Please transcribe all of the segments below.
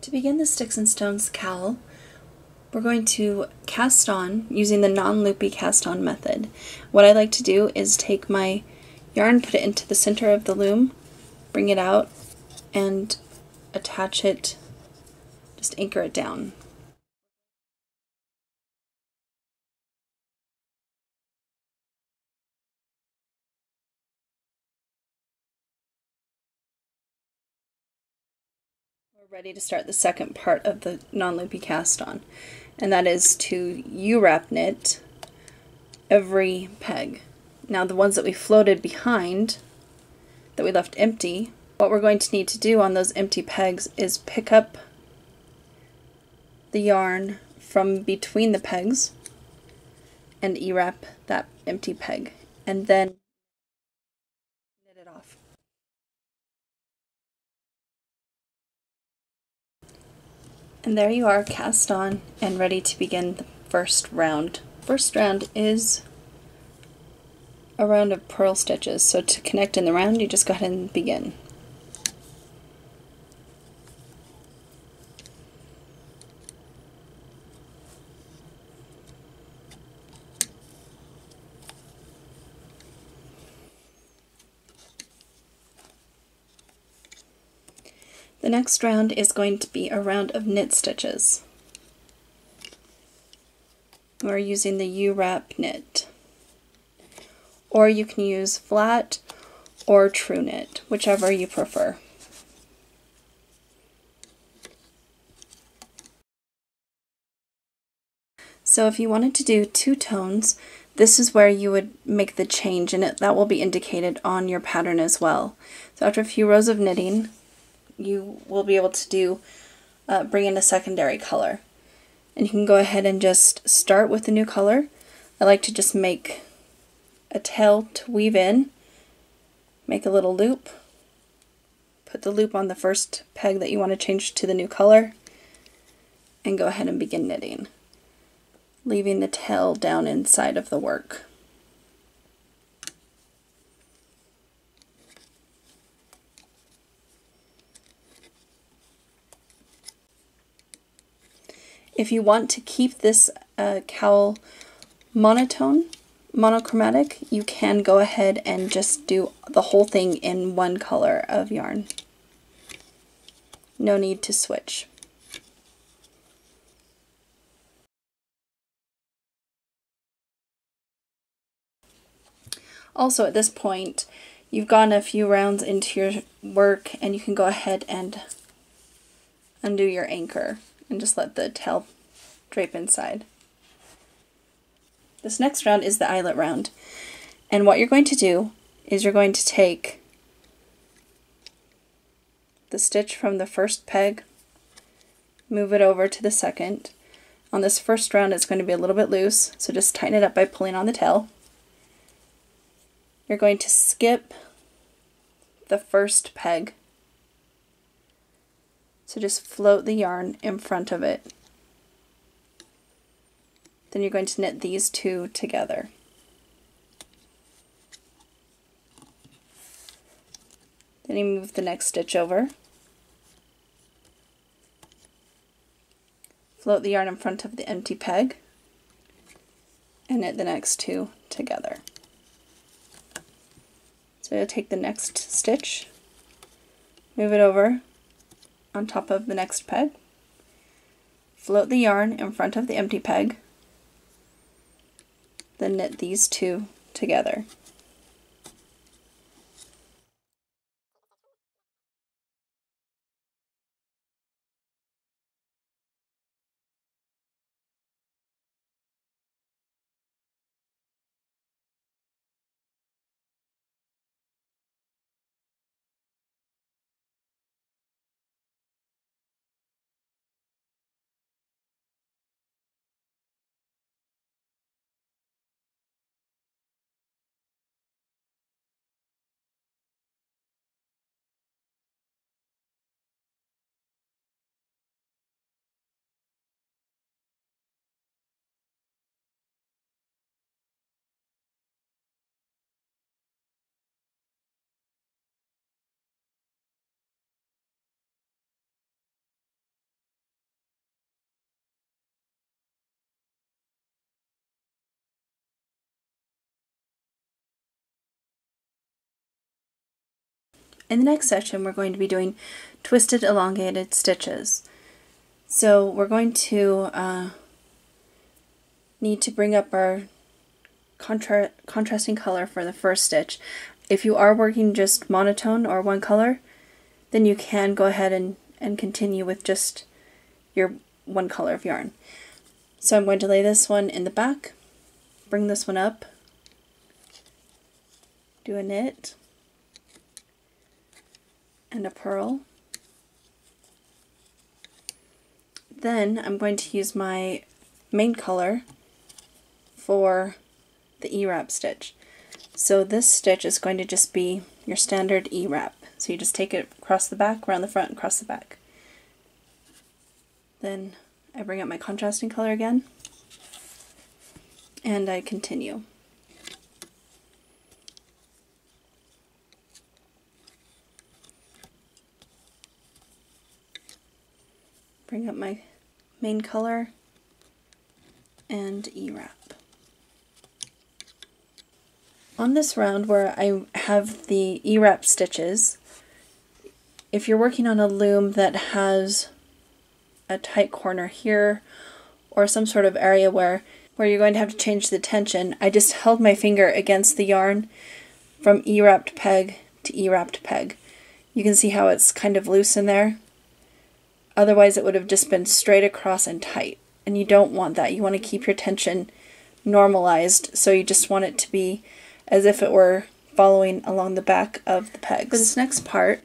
To begin the Sticks and Stones Cowl, we're going to cast on using the non-loopy cast on method. What I like to do is take my yarn, put it into the center of the loom, bring it out, and attach it, just anchor it down. We're ready to start the second part of the non-loopy cast on, and that is to Ewrap knit every peg. Now the ones that we floated behind, that we left empty, what we're going to need to do on those empty pegs is pick up the yarn from between the pegs and Ewrap that empty peg, and then knit it off. And there you are, cast on and ready to begin the first round. First round is a round of purl stitches, so to connect in the round you just go ahead and begin. The next round is going to be a round of knit stitches. We're using the Ewrap knit, or you can use flat or true knit, whichever you prefer. So if you wanted to do two tones, this is where you would make the change, and that will be indicated on your pattern as well. So after a few rows of knitting, you will be able to bring in a secondary color. And you can go ahead and just start with the new color. I like to just make a tail to weave in, make a little loop, put the loop on the first peg that you want to change to the new color, and go ahead and begin knitting, leaving the tail down inside of the work. If you want to keep this cowl monochromatic, you can go ahead and just do the whole thing in one color of yarn. No need to switch. Also, at this point, you've gone a few rounds into your work, and you can go ahead and undo your anchor and just let the tail drape inside. This next round is the eyelet round, and what you're going to do is you're going to take the stitch from the first peg, move it over to the second. On this first round it's going to be a little bit loose, so just tighten it up by pulling on the tail. You're going to skip the first peg, so just float the yarn in front of it. Then you're going to knit these two together. Then you move the next stitch over, float the yarn in front of the empty peg, and knit the next two together. So you'll take the next stitch, move it over on top of the next peg, float the yarn in front of the empty peg, then knit these two together. In the next section we're going to be doing twisted elongated stitches. So we're going to need to bring up our contrasting color for the first stitch. If you are working just monotone or one color, then you can go ahead and continue with just your one color of yarn. So I'm going to lay this one in the back, bring this one up, do a knit and a purl. Then I'm going to use my main color for the Ewrap stitch. So this stitch is going to just be your standard Ewrap. So you just take it across the back, around the front, and across the back. Then I bring up my contrasting color again, and I continue. Bring up my main color and Ewrap. On this round where I have the Ewrap stitches, if you're working on a loom that has a tight corner here or some sort of area where you're going to have to change the tension, I just held my finger against the yarn from Ewrapped peg to Ewrapped peg. You can see how it's kind of loose in there. Otherwise it would have just been straight across and tight, and you don't want that. You want to keep your tension normalized, so you just want it to be as if it were following along the back of the pegs. For this next part,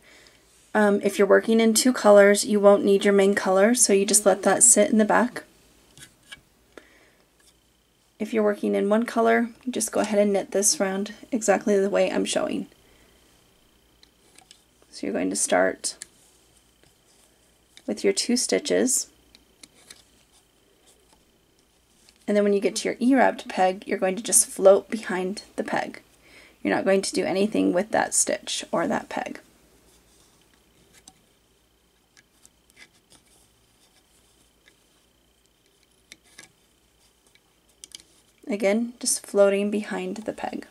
if you're working in two colors, you won't need your main color, so you just let that sit in the back. If you're working in one color, just go ahead and knit this round exactly the way I'm showing. So you're going to start with your 2 stitches, and then when you get to your Ewrapped peg, you're going to just float behind the peg. You're not going to do anything with that stitch or that peg. Again, just floating behind the peg.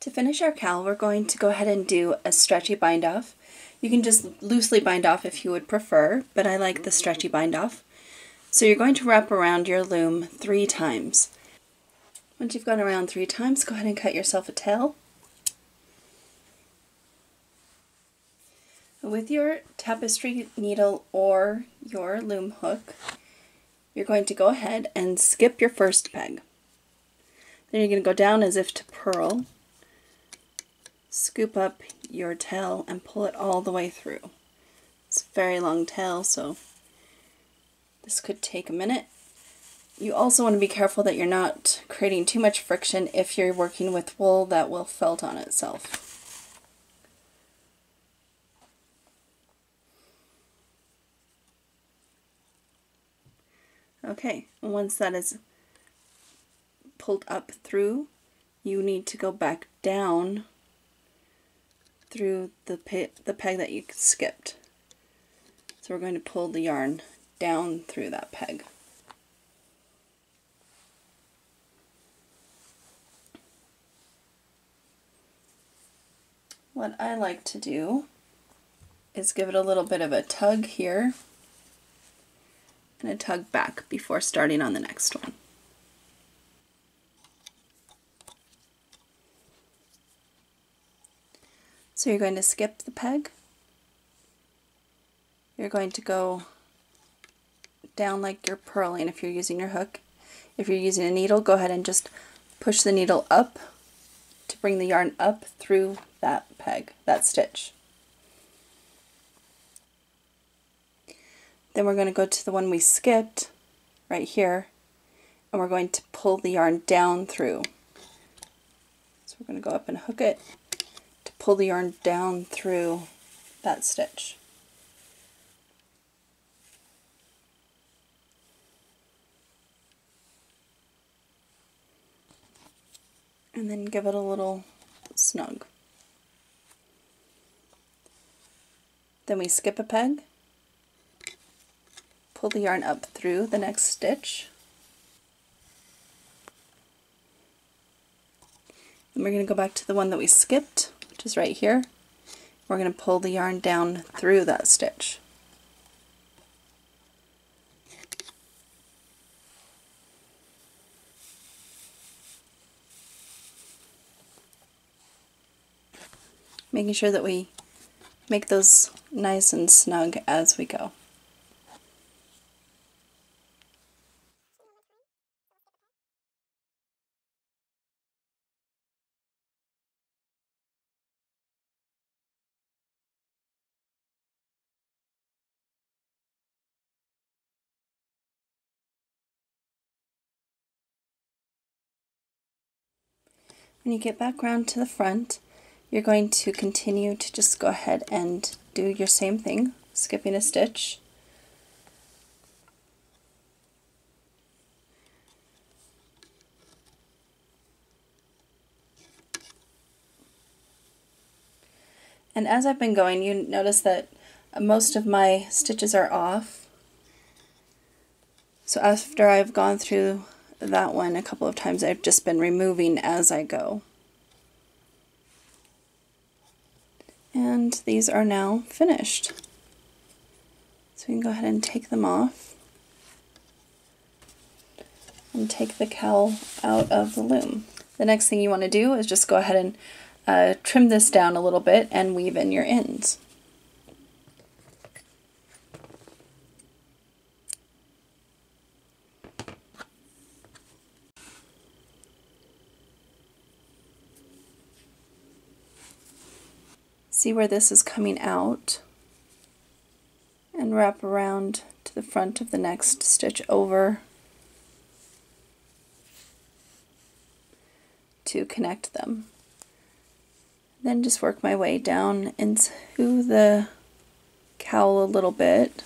To finish our cowl, we're going to go ahead and do a stretchy bind off. You can just loosely bind off if you would prefer, but I like the stretchy bind off. So you're going to wrap around your loom 3 times. Once you've gone around 3 times, go ahead and cut yourself a tail. With your tapestry needle or your loom hook, you're going to go ahead and skip your first peg. Then you're going to go down as if to purl, scoop up your tail and pull it all the way through. It's a very long tail, so this could take a minute. You also want to be careful that you're not creating too much friction if you're working with wool that will felt on itself. Okay, once that is pulled up through, you need to go back down through the peg that you skipped. So we're going to pull the yarn down through that peg. What I like to do is give it a little bit of a tug here and a tug back before starting on the next one. So you're going to skip the peg. You're going to go down like you're purling if you're using your hook. If you're using a needle, go ahead and just push the needle up to bring the yarn up through that peg, that stitch. Then we're going to go to the one we skipped right here, and we're going to pull the yarn down through. So we're going to go up and hook it to pull the yarn down through that stitch. And then give it a little snug. Then we skip a peg, pull the yarn up through the next stitch, and we're going to go back to the one that we skipped, which is right here. We're going to pull the yarn down through that stitch. Making sure that we make those nice and snug as we go. When you get back around to the front, you're going to continue to just go ahead and do your same thing, skipping a stitch. And as I've been going, you notice that most of my stitches are off. So after I've gone through that one a couple of times, I've just been removing as I go. And these are now finished. So we can go ahead and take them off and take the cowl out of the loom. The next thing you want to do is just go ahead and trim this down a little bit and weave in your ends. See where this is coming out, and wrap around to the front of the next stitch over to connect them. Then just work my way down into the cowl a little bit.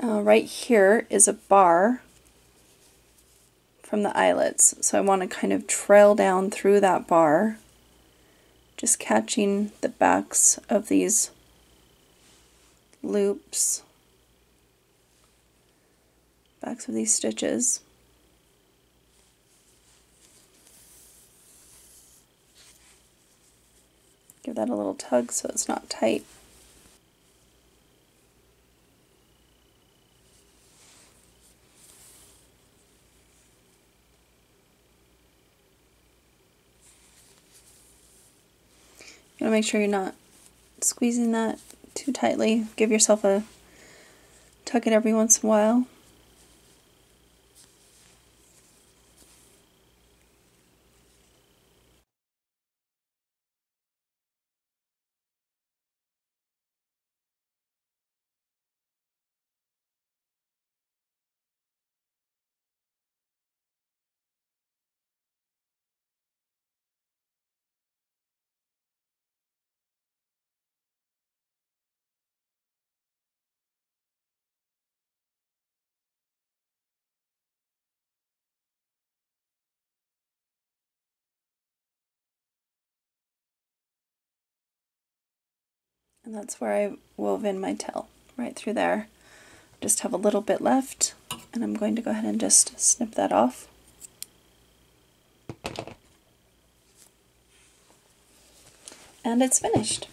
Right here is a bar from the eyelets, so I want to kind of trail down through that bar, just catching the backs of these loops, backs of these stitches. Give that a little tug so it's not tight. You want to make sure you're not squeezing that too tightly. Give yourself a tug it every once in a while. And that's where I wove in my tail, right through there. Just have a little bit left, and I'm going to go ahead and just snip that off. And it's finished.